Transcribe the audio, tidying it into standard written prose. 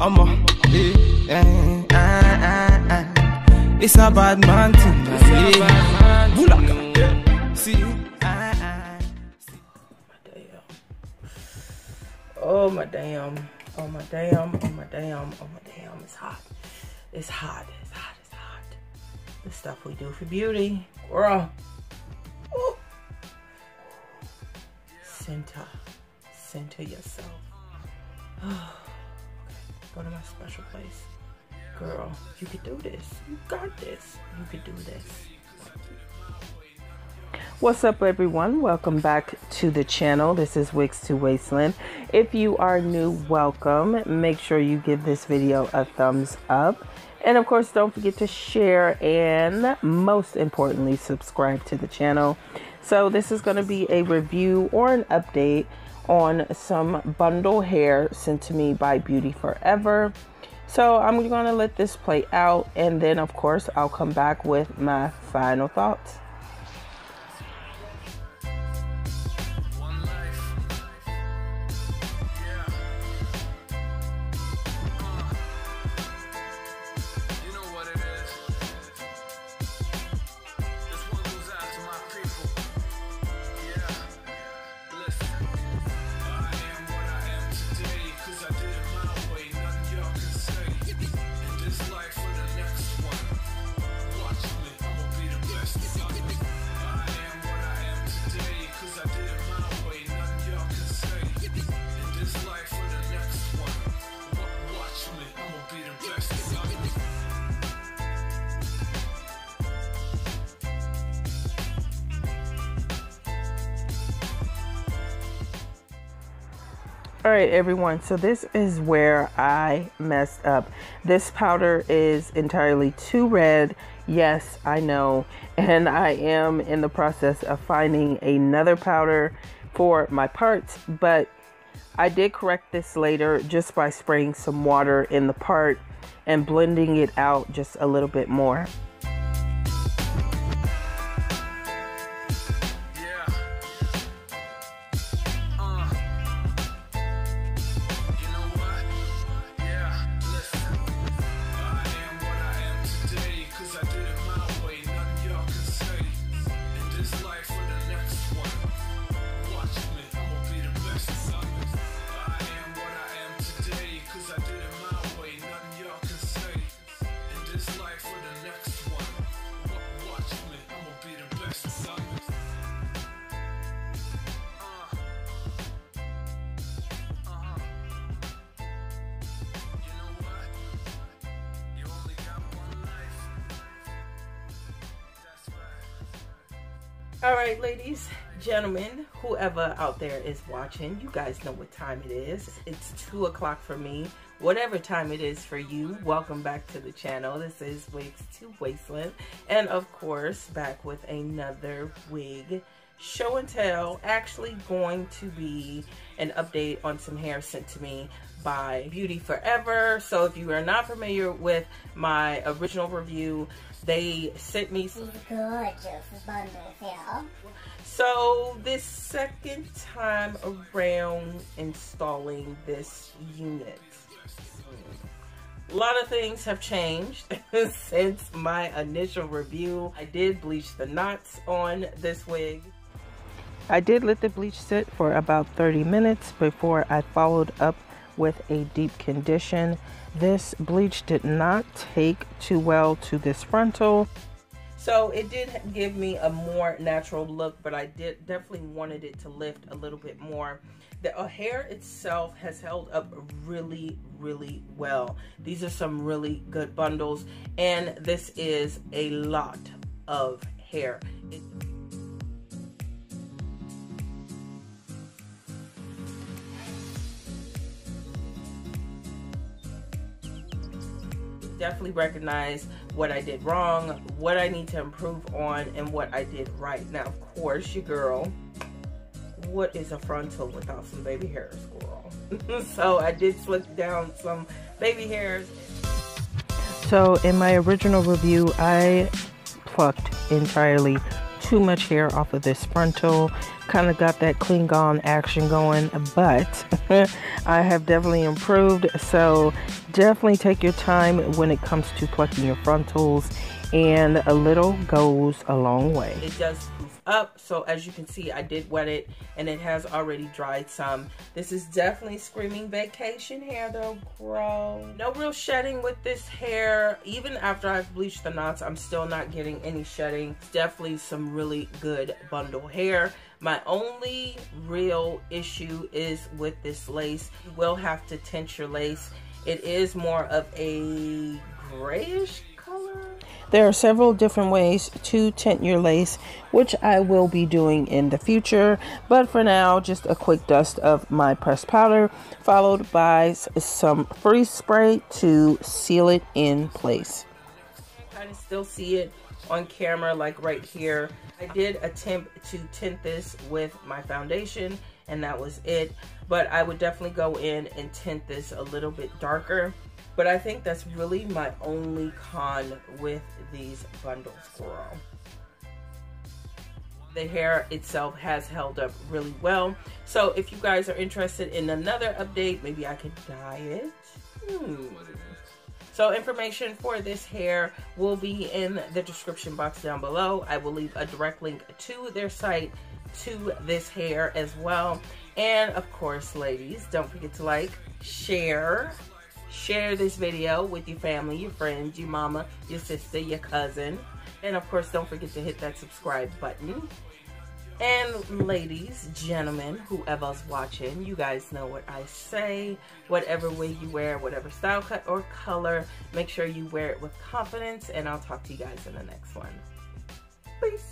I'm a it's a bad man thing. Bulaka. See, oh my damn, oh my damn, oh my damn, oh my damn, it's hot. It's hot, it's hot, it's hot. The stuff we do for beauty, girl. Ooh. Center yourself. Go to my special place. Girl, you can do this. You got this. You can do this. What's up, everyone? Welcome back to the channel. This is Wigs to Wasteland. If you are new, welcome. Make sure you give this video a thumbs up. And of course, don't forget to share and most importantly, subscribe to the channel. So this is going to be a review or an update on some bundle hair sent to me by Beauty Forever. So I'm going to let this play out, and then of course I'll come back with my final thoughts. All right, everyone, so this is where I messed up. This powder is entirely too red. Yes, I know. And I am in the process of finding another powder for my parts, but I did correct this later just by spraying some water in the part and blending it out just a little bit more. All right, ladies, gentlemen, whoever out there is watching, you guys know what time it is. It's 2 o'clock for me. Whatever time it is for you, welcome back to the channel. This is Wigs to Wasteland. And of course, back with another wig show and tell. Actually going to be an update on some hair sent to me by Beauty Forever. So if you are not familiar with my original review, they sent me some gorgeous bundles here. So this second time around installing this unit, a lot of things have changed since my initial review. I did bleach the knots on this wig. I did let the bleach sit for about 30 minutes before I followed up with a deep condition. This bleach did not take too well to this frontal, so it did give me a more natural look, but I definitely wanted it to lift a little bit more. The hair itself has held up really well. These are some really good bundles, and this is a lot of hair. Definitely recognize what I did wrong, what I need to improve on, and what I did right. Now, of course, your girl, what is a frontal without some baby hairs, girl? So I did slick down some baby hairs. So in my original review, I plucked entirely too much hair off of this frontal, kind of got that Klingon action going, but I have definitely improved. So definitely take your time when it comes to plucking your frontals, and a little goes a long way. It does poof up, so as you can see, I did wet it and it has already dried some. This is definitely screaming vacation hair though, bro. No real shedding with this hair. Even after I've bleached the knots, I'm still not getting any shedding. It's definitely some really good bundle hair. My only real issue is with this lace. You will have to tint your lace. It is more of a grayish color. There are several different ways to tint your lace, which I will be doing in the future. But for now, just a quick dust of my pressed powder, followed by some freeze spray to seal it in place. I can still see it on camera, like right here. I did attempt to tint this with my foundation, and that was it. But I would definitely go in and tint this a little bit darker. But I think that's really my only con with these bundles, girl. The hair itself has held up really well. So if you guys are interested in another update, maybe I could dye it. So information for this hair will be in the description box down below. I will leave a direct link to their site, to this hair as well. And of course, ladies, don't forget to like, share this video with your family, your friends, your mama, your sister, your cousin. And of course, don't forget to hit that subscribe button. And ladies, gentlemen, whoever's watching, you guys know what I say. Whatever wig you wear, whatever style, cut, or color, make sure you wear it with confidence. And I'll talk to you guys in the next one. Peace.